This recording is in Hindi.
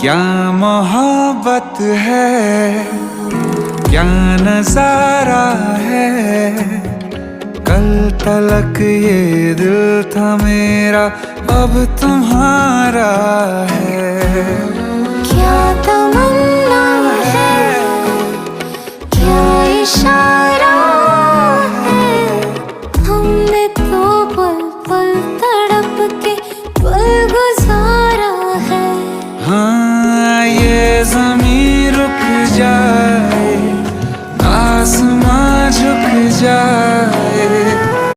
क्या मोहब्बत है, क्या नजारा है। कल तलक ये दिल था मेरा, अब तुम्हारा है। क्या तमन्ना है, क्या इशारा